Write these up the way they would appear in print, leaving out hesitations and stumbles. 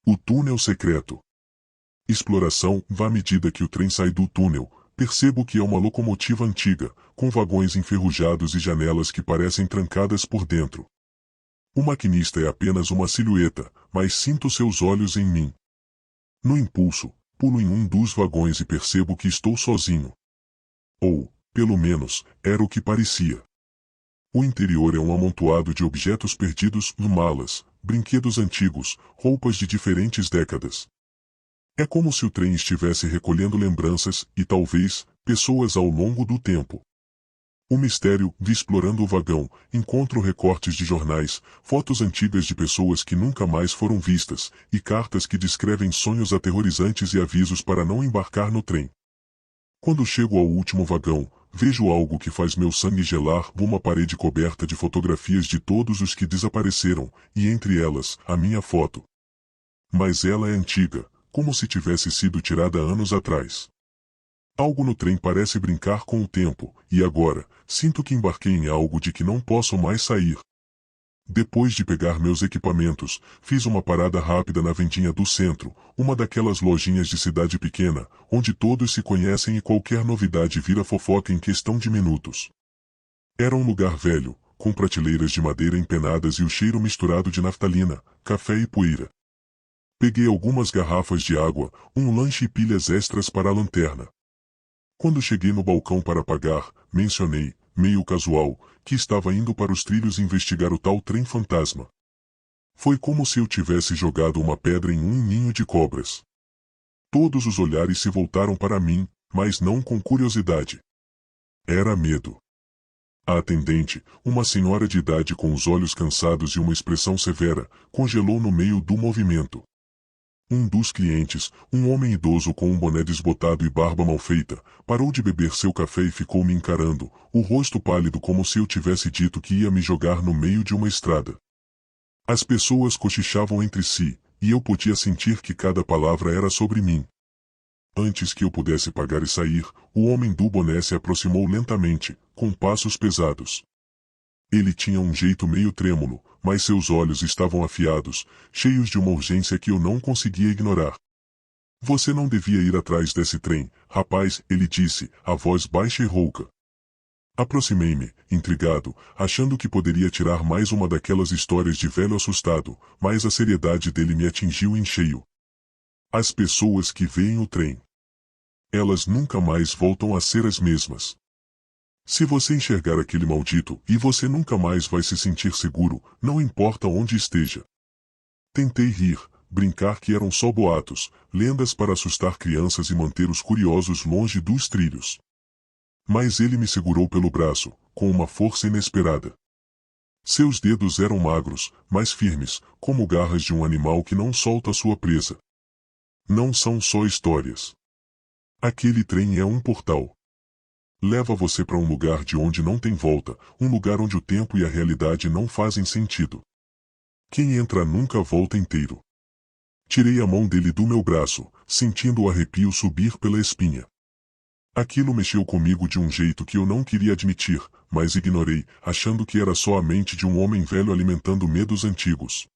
O túnel secreto. Exploração. À medida que o trem sai do túnel, percebo que é uma locomotiva antiga, com vagões enferrujados e janelas que parecem trancadas por dentro. O maquinista é apenas uma silhueta, mas sinto seus olhos em mim. No impulso, pulo em um dos vagões e percebo que estou sozinho. Ou, pelo menos, era o que parecia. O interior é um amontoado de objetos perdidos, malas, brinquedos antigos, roupas de diferentes décadas. É como se o trem estivesse recolhendo lembranças e, talvez, pessoas ao longo do tempo. O mistério, explorando o vagão, encontro recortes de jornais, fotos antigas de pessoas que nunca mais foram vistas, e cartas que descrevem sonhos aterrorizantes e avisos para não embarcar no trem. Quando chego ao último vagão, vejo algo que faz meu sangue gelar, uma parede coberta de fotografias de todos os que desapareceram, e entre elas, a minha foto. Mas ela é antiga, como se tivesse sido tirada anos atrás. Algo no trem parece brincar com o tempo, e agora, sinto que embarquei em algo de que não posso mais sair. Depois de pegar meus equipamentos, fiz uma parada rápida na vendinha do centro, uma daquelas lojinhas de cidade pequena, onde todos se conhecem e qualquer novidade vira fofoca em questão de minutos. Era um lugar velho, com prateleiras de madeira empenadas e o cheiro misturado de naftalina, café e poeira. Peguei algumas garrafas de água, um lanche e pilhas extras para a lanterna. Quando cheguei no balcão para pagar, mencionei, meio casual, que estava indo para os trilhos investigar o tal trem fantasma. Foi como se eu tivesse jogado uma pedra em um ninho de cobras. Todos os olhares se voltaram para mim, mas não com curiosidade. Era medo. A atendente, uma senhora de idade com os olhos cansados e uma expressão severa, congelou no meio do movimento. Um dos clientes, um homem idoso com um boné desbotado e barba mal feita, parou de beber seu café e ficou me encarando, o rosto pálido como se eu tivesse dito que ia me jogar no meio de uma estrada. As pessoas cochichavam entre si, e eu podia sentir que cada palavra era sobre mim. Antes que eu pudesse pagar e sair, o homem do boné se aproximou lentamente, com passos pesados. Ele tinha um jeito meio trêmulo, mas seus olhos estavam afiados, cheios de uma urgência que eu não conseguia ignorar. Você não devia ir atrás desse trem, rapaz, ele disse, a voz baixa e rouca. Aproximei-me, intrigado, achando que poderia tirar mais uma daquelas histórias de velho assustado, mas a seriedade dele me atingiu em cheio. As pessoas que veem o trem. Elas nunca mais voltam a ser as mesmas. Se você enxergar aquele maldito, e você nunca mais vai se sentir seguro, não importa onde esteja. Tentei rir, brincar que eram só boatos, lendas para assustar crianças e manter os curiosos longe dos trilhos. Mas ele me segurou pelo braço, com uma força inesperada. Seus dedos eram magros, mas firmes, como garras de um animal que não solta sua presa. Não são só histórias. Aquele trem é um portal. Leva você para um lugar de onde não tem volta, um lugar onde o tempo e a realidade não fazem sentido. Quem entra nunca volta inteiro. Tirei a mão dele do meu braço, sentindo o arrepio subir pela espinha. Aquilo mexeu comigo de um jeito que eu não queria admitir, mas ignorei, achando que era só a mente de um homem velho alimentando medos antigos.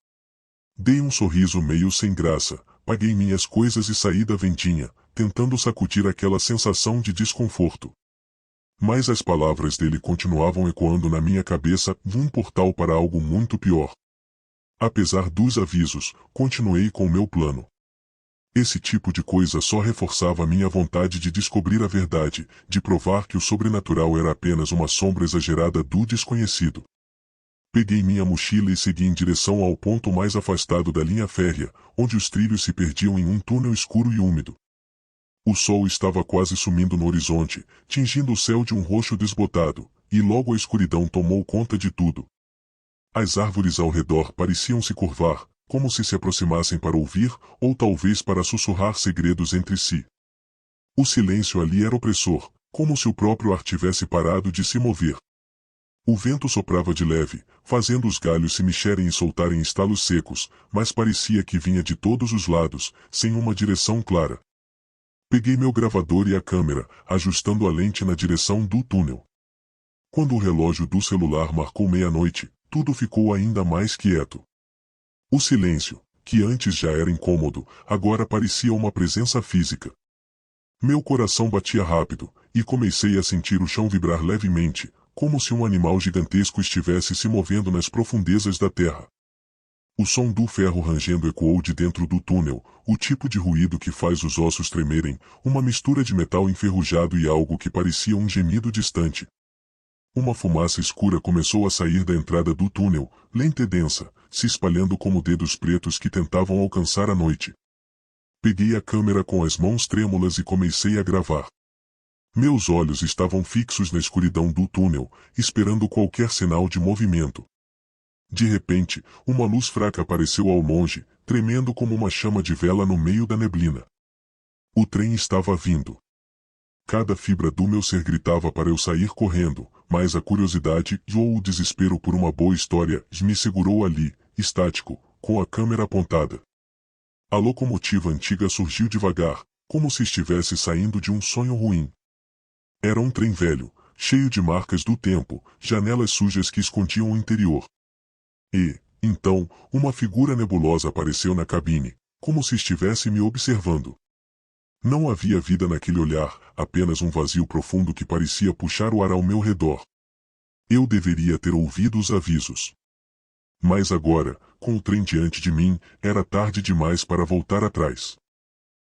Dei um sorriso meio sem graça, paguei minhas coisas e saí da vendinha, tentando sacudir aquela sensação de desconforto. Mas as palavras dele continuavam ecoando na minha cabeça, um portal para algo muito pior. Apesar dos avisos, continuei com meu plano. Esse tipo de coisa só reforçava minha vontade de descobrir a verdade, de provar que o sobrenatural era apenas uma sombra exagerada do desconhecido. Peguei minha mochila e segui em direção ao ponto mais afastado da linha férrea, onde os trilhos se perdiam em um túnel escuro e úmido. O sol estava quase sumindo no horizonte, tingindo o céu de um roxo desbotado, e logo a escuridão tomou conta de tudo. As árvores ao redor pareciam se curvar, como se aproximassem para ouvir, ou talvez para sussurrar segredos entre si. O silêncio ali era opressor, como se o próprio ar tivesse parado de se mover. O vento soprava de leve, fazendo os galhos se mexerem e soltarem estalos secos, mas parecia que vinha de todos os lados, sem uma direção clara. Peguei meu gravador e a câmera, ajustando a lente na direção do túnel. Quando o relógio do celular marcou meia-noite, tudo ficou ainda mais quieto. O silêncio, que antes já era incômodo, agora parecia uma presença física. Meu coração batia rápido, e comecei a sentir o chão vibrar levemente, como se um animal gigantesco estivesse se movendo nas profundezas da terra. O som do ferro rangendo ecoou de dentro do túnel, o tipo de ruído que faz os ossos tremerem, uma mistura de metal enferrujado e algo que parecia um gemido distante. Uma fumaça escura começou a sair da entrada do túnel, lenta e densa, se espalhando como dedos pretos que tentavam alcançar a noite. Peguei a câmera com as mãos trêmulas e comecei a gravar. Meus olhos estavam fixos na escuridão do túnel, esperando qualquer sinal de movimento. De repente, uma luz fraca apareceu ao longe, tremendo como uma chama de vela no meio da neblina. O trem estava vindo. Cada fibra do meu ser gritava para eu sair correndo, mas a curiosidade ou o desespero por uma boa história me segurou ali, estático, com a câmera apontada. A locomotiva antiga surgiu devagar, como se estivesse saindo de um sonho ruim. Era um trem velho, cheio de marcas do tempo, janelas sujas que escondiam o interior. E, então, uma figura nebulosa apareceu na cabine, como se estivesse me observando. Não havia vida naquele olhar, apenas um vazio profundo que parecia puxar o ar ao meu redor. Eu deveria ter ouvido os avisos. Mas agora, com o trem diante de mim, era tarde demais para voltar atrás.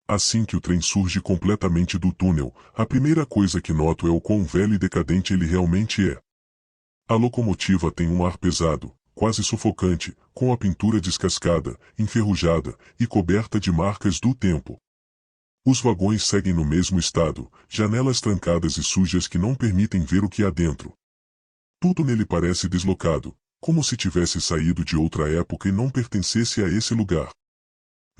Assim que o trem surge completamente do túnel, a primeira coisa que noto é o quão velho e decadente ele realmente é. A locomotiva tem um ar pesado, quase sufocante, com a pintura descascada, enferrujada e coberta de marcas do tempo. Os vagões seguem no mesmo estado, janelas trancadas e sujas que não permitem ver o que há dentro. Tudo nele parece deslocado, como se tivesse saído de outra época e não pertencesse a esse lugar.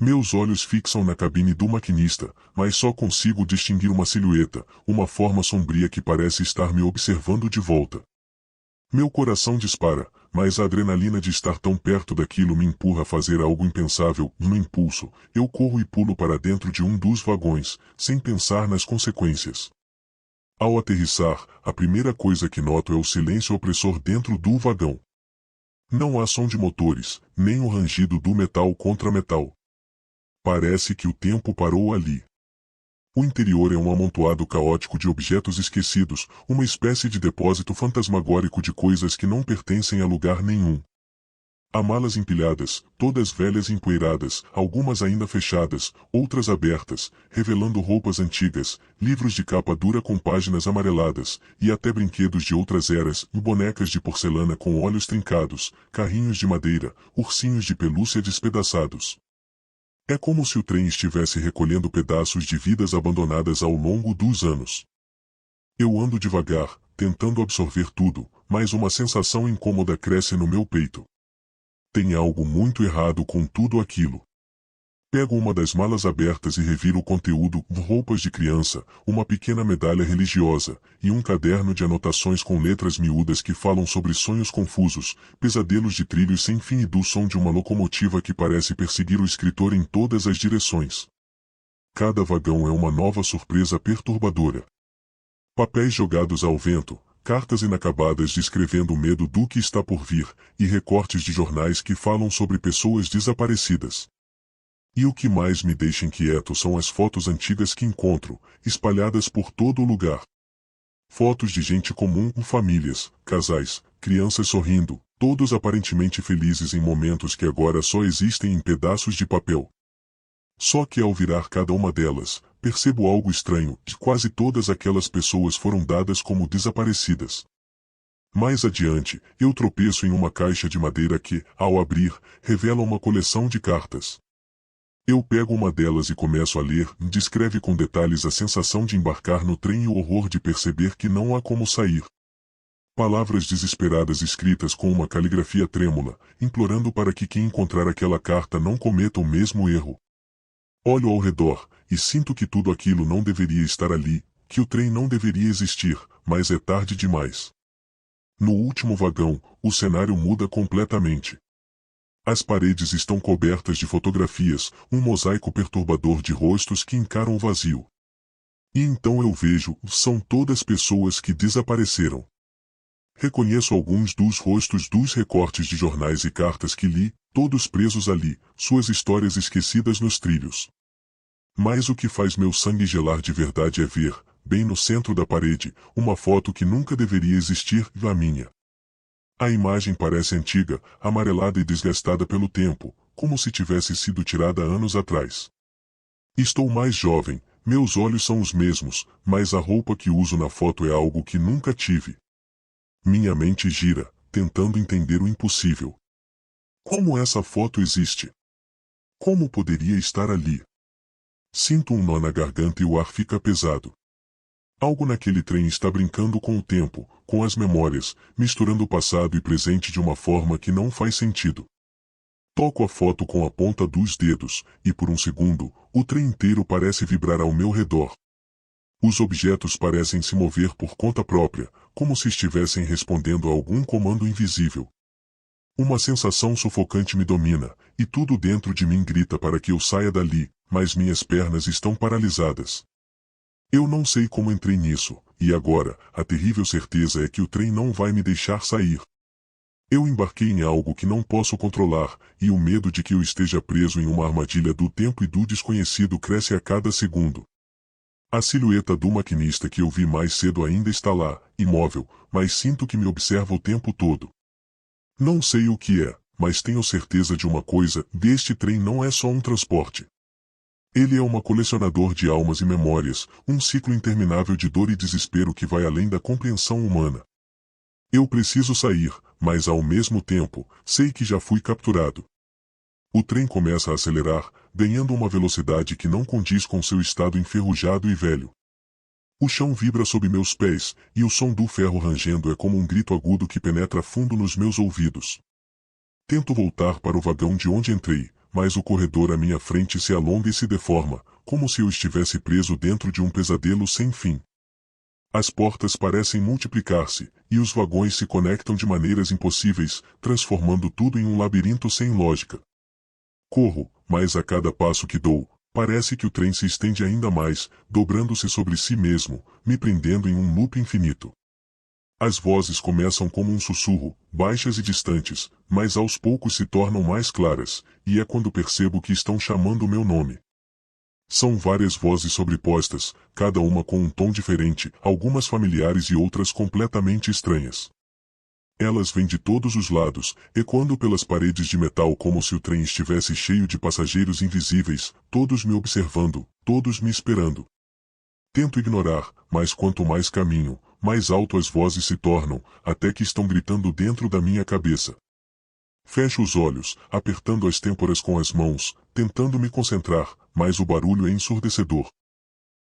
Meus olhos fixam na cabine do maquinista, mas só consigo distinguir uma silhueta, uma forma sombria que parece estar me observando de volta. Meu coração dispara, mas a adrenalina de estar tão perto daquilo me empurra a fazer algo impensável. No impulso, eu corro e pulo para dentro de um dos vagões, sem pensar nas consequências. Ao aterrissar, a primeira coisa que noto é o silêncio opressor dentro do vagão. Não há som de motores, nem o rangido do metal contra metal. Parece que o tempo parou ali. O interior é um amontoado caótico de objetos esquecidos, uma espécie de depósito fantasmagórico de coisas que não pertencem a lugar nenhum. Há malas empilhadas, todas velhas e empoeiradas, algumas ainda fechadas, outras abertas, revelando roupas antigas, livros de capa dura com páginas amareladas, e até brinquedos de outras eras, bonecas de porcelana com olhos trincados, carrinhos de madeira, ursinhos de pelúcia despedaçados. É como se o trem estivesse recolhendo pedaços de vidas abandonadas ao longo dos anos. Eu ando devagar, tentando absorver tudo, mas uma sensação incômoda cresce no meu peito. Tem algo muito errado com tudo aquilo. Pego uma das malas abertas e reviro o conteúdo, roupas de criança, uma pequena medalha religiosa, e um caderno de anotações com letras miúdas que falam sobre sonhos confusos, pesadelos de trilhos sem fim e do som de uma locomotiva que parece perseguir o escritor em todas as direções. Cada vagão é uma nova surpresa perturbadora. Papéis jogados ao vento, cartas inacabadas descrevendo o medo do que está por vir, e recortes de jornais que falam sobre pessoas desaparecidas. E o que mais me deixa inquieto são as fotos antigas que encontro, espalhadas por todo o lugar. Fotos de gente comum, famílias, casais, crianças sorrindo, todos aparentemente felizes em momentos que agora só existem em pedaços de papel. Só que ao virar cada uma delas, percebo algo estranho, de quase todas aquelas pessoas foram dadas como desaparecidas. Mais adiante, eu tropeço em uma caixa de madeira que, ao abrir, revela uma coleção de cartas. Eu pego uma delas e começo a ler, descreve com detalhes a sensação de embarcar no trem e o horror de perceber que não há como sair. Palavras desesperadas escritas com uma caligrafia trêmula, implorando para que quem encontrar aquela carta não cometa o mesmo erro. Olho ao redor, e sinto que tudo aquilo não deveria estar ali, que o trem não deveria existir, mas é tarde demais. No último vagão, o cenário muda completamente. As paredes estão cobertas de fotografias, um mosaico perturbador de rostos que encaram o vazio. E então eu vejo, são todas pessoas que desapareceram. Reconheço alguns dos rostos dos recortes de jornais e cartas que li, todos presos ali, suas histórias esquecidas nos trilhos. Mas o que faz meu sangue gelar de verdade é ver, bem no centro da parede, uma foto que nunca deveria existir, a minha. A imagem parece antiga, amarelada e desgastada pelo tempo, como se tivesse sido tirada anos atrás. Estou mais jovem, meus olhos são os mesmos, mas a roupa que uso na foto é algo que nunca tive. Minha mente gira, tentando entender o impossível. Como essa foto existe? Como poderia estar ali? Sinto um nó na garganta e o ar fica pesado. Algo naquele trem está brincando com o tempo, com as memórias, misturando o passado e presente de uma forma que não faz sentido. Toco a foto com a ponta dos dedos, e por um segundo, o trem inteiro parece vibrar ao meu redor. Os objetos parecem se mover por conta própria, como se estivessem respondendo a algum comando invisível. Uma sensação sufocante me domina, e tudo dentro de mim grita para que eu saia dali, mas minhas pernas estão paralisadas. Eu não sei como entrei nisso, e agora, a terrível certeza é que o trem não vai me deixar sair. Eu embarquei em algo que não posso controlar, e o medo de que eu esteja preso em uma armadilha do tempo e do desconhecido cresce a cada segundo. A silhueta do maquinista que eu vi mais cedo ainda está lá, imóvel, mas sinto que me observa o tempo todo. Não sei o que é, mas tenho certeza de uma coisa: este trem não é só um transporte. Ele é um colecionador de almas e memórias, um ciclo interminável de dor e desespero que vai além da compreensão humana. Eu preciso sair, mas ao mesmo tempo, sei que já fui capturado. O trem começa a acelerar, ganhando uma velocidade que não condiz com seu estado enferrujado e velho. O chão vibra sob meus pés, e o som do ferro rangendo é como um grito agudo que penetra fundo nos meus ouvidos. Tento voltar para o vagão de onde entrei, mas o corredor à minha frente se alonga e se deforma, como se eu estivesse preso dentro de um pesadelo sem fim. As portas parecem multiplicar-se, e os vagões se conectam de maneiras impossíveis, transformando tudo em um labirinto sem lógica. Corro, mas a cada passo que dou, parece que o trem se estende ainda mais, dobrando-se sobre si mesmo, me prendendo em um loop infinito. As vozes começam como um sussurro, baixas e distantes, mas aos poucos se tornam mais claras, e é quando percebo que estão chamando o meu nome. São várias vozes sobrepostas, cada uma com um tom diferente, algumas familiares e outras completamente estranhas. Elas vêm de todos os lados, ecoando pelas paredes de metal como se o trem estivesse cheio de passageiros invisíveis, todos me observando, todos me esperando. Tento ignorar, mas quanto mais caminho, mais alto as vozes se tornam, até que estão gritando dentro da minha cabeça. Fecho os olhos, apertando as têmporas com as mãos, tentando me concentrar, mas o barulho é ensurdecedor.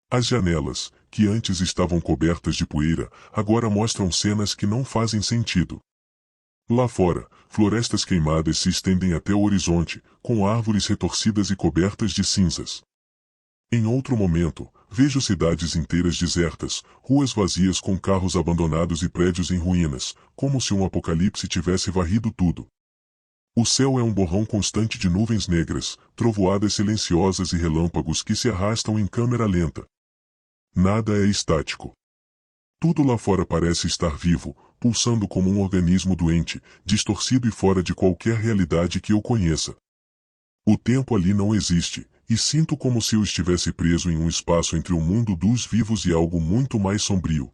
As janelas, que antes estavam cobertas de poeira, agora mostram cenas que não fazem sentido. Lá fora, florestas queimadas se estendem até o horizonte, com árvores retorcidas e cobertas de cinzas. Em outro momento, vejo cidades inteiras desertas, ruas vazias com carros abandonados e prédios em ruínas, como se um apocalipse tivesse varrido tudo. O céu é um borrão constante de nuvens negras, trovoadas silenciosas e relâmpagos que se arrastam em câmera lenta. Nada é estático. Tudo lá fora parece estar vivo, pulsando como um organismo doente, distorcido e fora de qualquer realidade que eu conheça. O tempo ali não existe, e sinto como se eu estivesse preso em um espaço entre o mundo dos vivos e algo muito mais sombrio.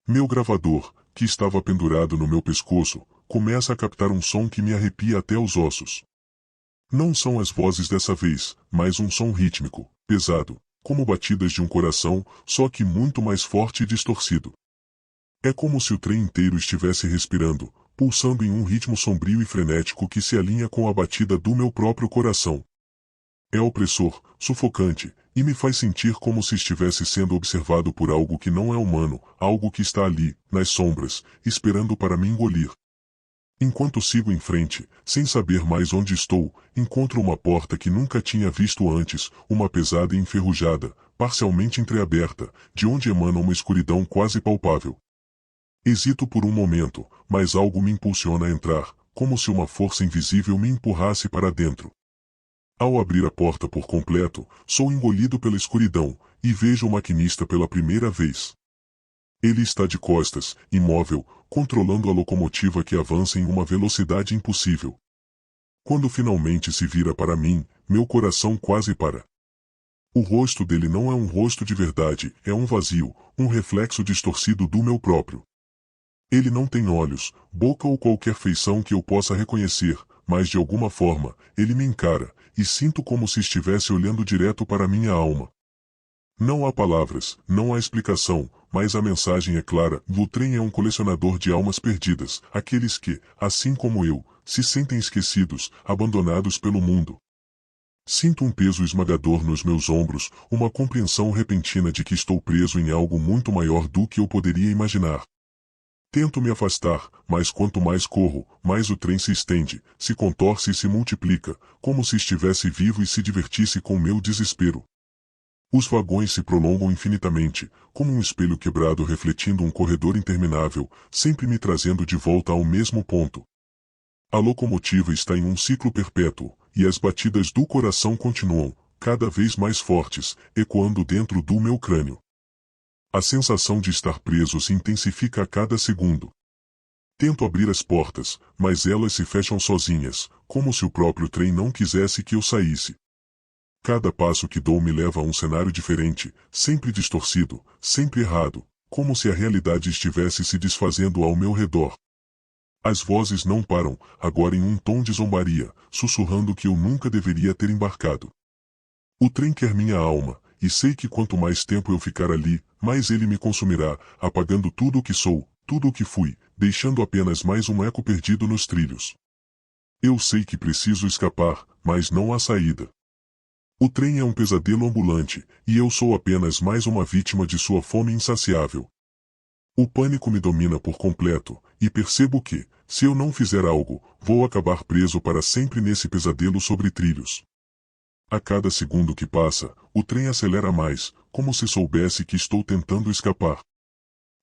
Meu gravador, que estava pendurado no meu pescoço, começa a captar um som que me arrepia até os ossos. Não são as vozes dessa vez, mas um som rítmico, pesado, como batidas de um coração, só que muito mais forte e distorcido. É como se o trem inteiro estivesse respirando, pulsando em um ritmo sombrio e frenético que se alinha com a batida do meu próprio coração. É opressor, sufocante, e me faz sentir como se estivesse sendo observado por algo que não é humano, algo que está ali, nas sombras, esperando para me engolir. Enquanto sigo em frente, sem saber mais onde estou, encontro uma porta que nunca tinha visto antes, uma pesada e enferrujada, parcialmente entreaberta, de onde emana uma escuridão quase palpável. Hesito por um momento, mas algo me impulsiona a entrar, como se uma força invisível me empurrasse para dentro. Ao abrir a porta por completo, sou engolido pela escuridão, e vejo o maquinista pela primeira vez. Ele está de costas, imóvel, controlando a locomotiva que avança em uma velocidade impossível. Quando finalmente se vira para mim, meu coração quase para. O rosto dele não é um rosto de verdade, é um vazio, um reflexo distorcido do meu próprio. Ele não tem olhos, boca ou qualquer feição que eu possa reconhecer, mas de alguma forma, ele me encara, e sinto como se estivesse olhando direto para minha alma. Não há palavras, não há explicação, mas a mensagem é clara: Lutren é um colecionador de almas perdidas, aqueles que, assim como eu, se sentem esquecidos, abandonados pelo mundo. Sinto um peso esmagador nos meus ombros, uma compreensão repentina de que estou preso em algo muito maior do que eu poderia imaginar. Tento me afastar, mas quanto mais corro, mais o trem se estende, se contorce e se multiplica, como se estivesse vivo e se divertisse com meu desespero. Os vagões se prolongam infinitamente, como um espelho quebrado refletindo um corredor interminável, sempre me trazendo de volta ao mesmo ponto. A locomotiva está em um ciclo perpétuo, e as batidas do coração continuam, cada vez mais fortes, ecoando dentro do meu crânio. A sensação de estar preso se intensifica a cada segundo. Tento abrir as portas, mas elas se fecham sozinhas, como se o próprio trem não quisesse que eu saísse. Cada passo que dou me leva a um cenário diferente, sempre distorcido, sempre errado, como se a realidade estivesse se desfazendo ao meu redor. As vozes não param, agora em um tom de zombaria, sussurrando que eu nunca deveria ter embarcado. O trem quer minha alma, e sei que quanto mais tempo eu ficar ali, mais ele me consumirá, apagando tudo o que sou, tudo o que fui, deixando apenas mais um eco perdido nos trilhos. Eu sei que preciso escapar, mas não há saída. O trem é um pesadelo ambulante, e eu sou apenas mais uma vítima de sua fome insaciável. O pânico me domina por completo, e percebo que, se eu não fizer algo, vou acabar preso para sempre nesse pesadelo sobre trilhos. A cada segundo que passa, o trem acelera mais, como se soubesse que estou tentando escapar.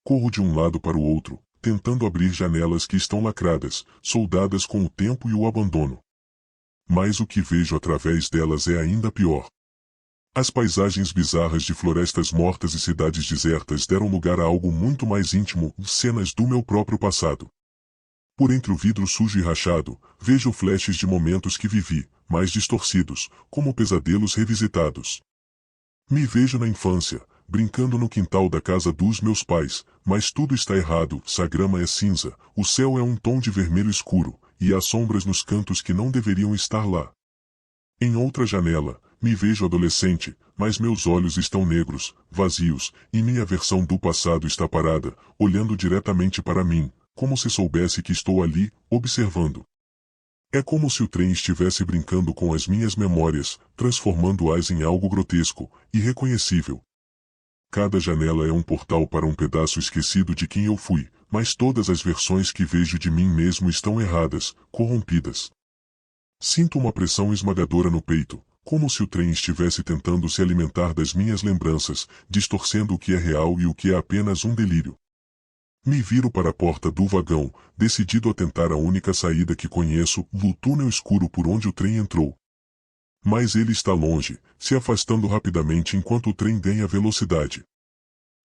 Corro de um lado para o outro, tentando abrir janelas que estão lacradas, soldadas com o tempo e o abandono. Mas o que vejo através delas é ainda pior. As paisagens bizarras de florestas mortas e cidades desertas deram lugar a algo muito mais íntimo, cenas do meu próprio passado. Por entre o vidro sujo e rachado, vejo flashes de momentos que vivi, mais distorcidos, como pesadelos revisitados. Me vejo na infância, brincando no quintal da casa dos meus pais, mas tudo está errado, a grama é cinza, o céu é um tom de vermelho escuro, e há sombras nos cantos que não deveriam estar lá. Em outra janela, me vejo adolescente, mas meus olhos estão negros, vazios, e minha versão do passado está parada, olhando diretamente para mim, como se soubesse que estou ali, observando. É como se o trem estivesse brincando com as minhas memórias, transformando-as em algo grotesco, irreconhecível. Cada janela é um portal para um pedaço esquecido de quem eu fui, mas todas as versões que vejo de mim mesmo estão erradas, corrompidas. Sinto uma pressão esmagadora no peito, como se o trem estivesse tentando se alimentar das minhas lembranças, distorcendo o que é real e o que é apenas um delírio. Me viro para a porta do vagão, decidido a tentar a única saída que conheço, o túnel escuro por onde o trem entrou. Mas ele está longe, se afastando rapidamente enquanto o trem ganha velocidade.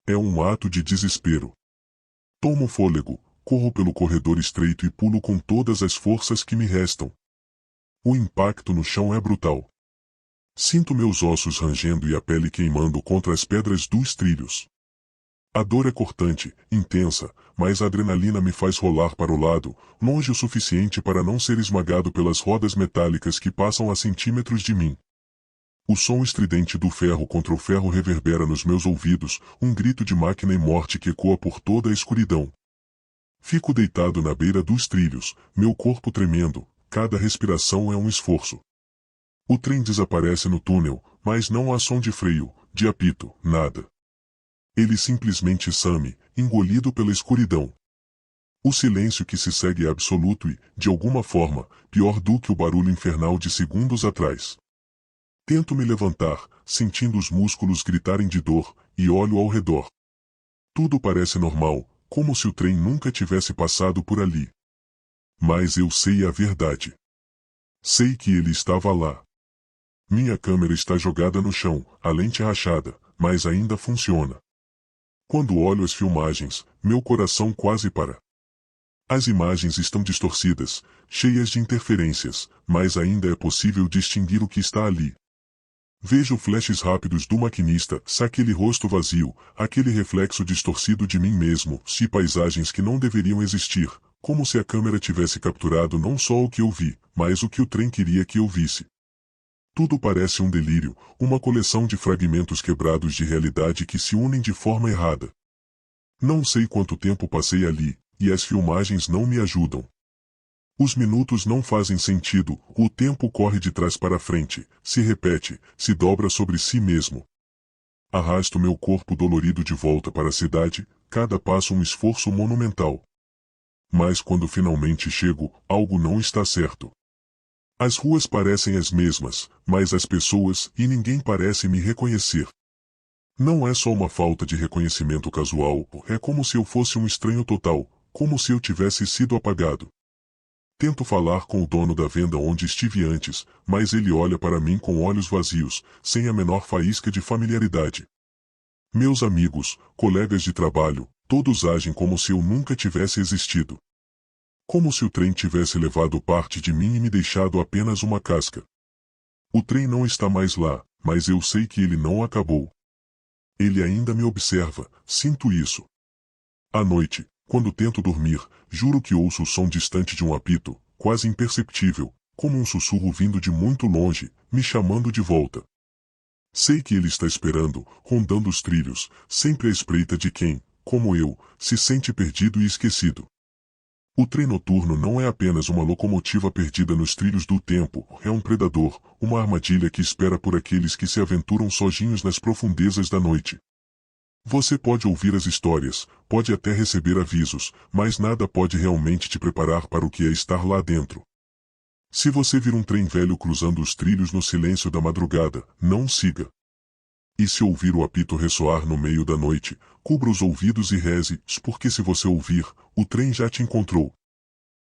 É um ato de desespero. Tomo fôlego, corro pelo corredor estreito e pulo com todas as forças que me restam. O impacto no chão é brutal. Sinto meus ossos rangendo e a pele queimando contra as pedras dos trilhos. A dor é cortante, intensa, mas a adrenalina me faz rolar para o lado, longe o suficiente para não ser esmagado pelas rodas metálicas que passam a centímetros de mim. O som estridente do ferro contra o ferro reverbera nos meus ouvidos, um grito de máquina e morte que ecoa por toda a escuridão. Fico deitado na beira dos trilhos, meu corpo tremendo, cada respiração é um esforço. O trem desaparece no túnel, mas não há som de freio, de apito, nada. Ele simplesmente some, engolido pela escuridão. O silêncio que se segue é absoluto e, de alguma forma, pior do que o barulho infernal de segundos atrás. Tento me levantar, sentindo os músculos gritarem de dor, e olho ao redor. Tudo parece normal, como se o trem nunca tivesse passado por ali. Mas eu sei a verdade. Sei que ele estava lá. Minha câmera está jogada no chão, a lente rachada, mas ainda funciona. Quando olho as filmagens, meu coração quase para. As imagens estão distorcidas, cheias de interferências, mas ainda é possível distinguir o que está ali. Vejo flashes rápidos do maquinista, aquele rosto vazio, aquele reflexo distorcido de mim mesmo, paisagens que não deveriam existir, como se a câmera tivesse capturado não só o que eu vi, mas o que o trem queria que eu visse. Tudo parece um delírio, uma coleção de fragmentos quebrados de realidade que se unem de forma errada. Não sei quanto tempo passei ali, e as filmagens não me ajudam. Os minutos não fazem sentido, o tempo corre de trás para frente, se repete, se dobra sobre si mesmo. Arrasto meu corpo dolorido de volta para a cidade, cada passo um esforço monumental. Mas quando finalmente chego, algo não está certo. As ruas parecem as mesmas, mas as pessoas e ninguém parece me reconhecer. Não é só uma falta de reconhecimento casual, é como se eu fosse um estranho total, como se eu tivesse sido apagado. Tento falar com o dono da venda onde estive antes, mas ele olha para mim com olhos vazios, sem a menor faísca de familiaridade. Meus amigos, colegas de trabalho, todos agem como se eu nunca tivesse existido. Como se o trem tivesse levado parte de mim e me deixado apenas uma casca. O trem não está mais lá, mas eu sei que ele não acabou. Ele ainda me observa, sinto isso. À noite, quando tento dormir, juro que ouço o som distante de um apito, quase imperceptível, como um sussurro vindo de muito longe, me chamando de volta. Sei que ele está esperando, rondando os trilhos, sempre à espreita de quem, como eu, se sente perdido e esquecido. O trem noturno não é apenas uma locomotiva perdida nos trilhos do tempo, é um predador, uma armadilha que espera por aqueles que se aventuram sozinhos nas profundezas da noite. Você pode ouvir as histórias, pode até receber avisos, mas nada pode realmente te preparar para o que é estar lá dentro. Se você vir um trem velho cruzando os trilhos no silêncio da madrugada, não siga. E se ouvir o apito ressoar no meio da noite, cubra os ouvidos e reze, porque se você ouvir, o trem já te encontrou.